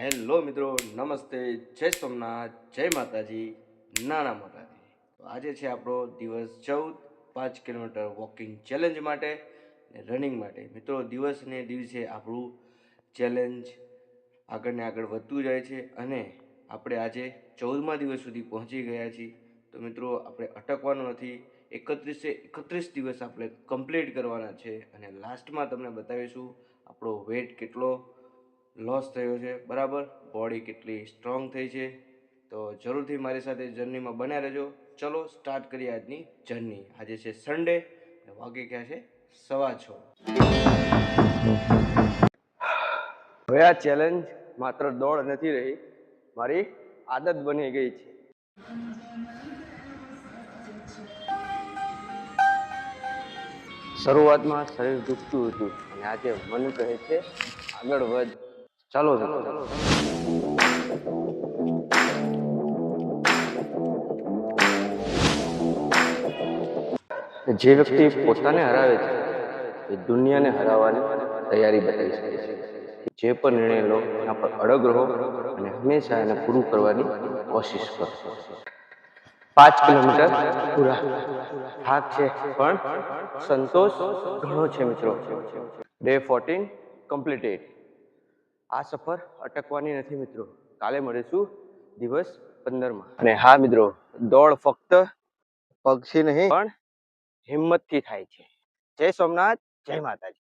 Hello મિત્રો, નમસ્તે, જય સોમનાથ, જય માતાજી, નાના મોટાજી. તો આજે છે આપણો દિવસ 14, 5 કિલોમીટર વોકિંગ ચેલેન્જ માટે ને રનિંગ માટે. મિત્રો, દિવસને દિવસે આપણું ચેલેન્જ આગળ ને આગળ વધતું જાય છે અને આપણે આજે 14મા દિવસ સુધી પહોંચી ગયા છીએ. તો મિત્રો, આપણે અટકવાનું નથી. 31 દિવસ આપણે કમ્પ્લીટ કરવાના છે અને લાસ્ટમાં તમને બતાવીશું આપણો વેટ કેટલો લોસ થયો છે, બરાબર, બોડી કેટલી સ્ટ્રોંગ થઈ છે. તો જરૂરથી મારી સાથે જર્નીમાં બન્યા રહેજો. ચલો સ્ટાર્ટ કરીએ આજની જર્ની. આજે છે સન્ડે, વાગે ક્યાં છે 6:15. હવે આ ચેલેન્જ માત્ર દોડ નથી રહી, મારી આદત બની ગઈ છે. શરૂઆતમાં શરીર દુખતું હતું અને આજે મન કહે છે આગળ વધ. ચાલો ચાલો ચાલો. જે વ્યક્તિ પોતાને હરાવે છે એ દુનિયાને હરાવવાની તૈયારી બતાવી શકે છે. જે પણ નિર્ણય લો એના પર અડગ રહો અને હંમેશા એને પૂરું કરવાની કોશિશ કરો. 5 કિલોમીટર પૂરા. થાક છે પણ સંતોષ ઘણો છે મિત્રો. Day 14 completed. આ સફર અટકવાની નથી મિત્રો. કાલે મળીશું દિવસ 15માં. અને હા મિત્રો, દોડ ફક્ત પગથી નહીં પણ હિંમતથી થાય છે. જય સોમનાથ, જય માતાજી.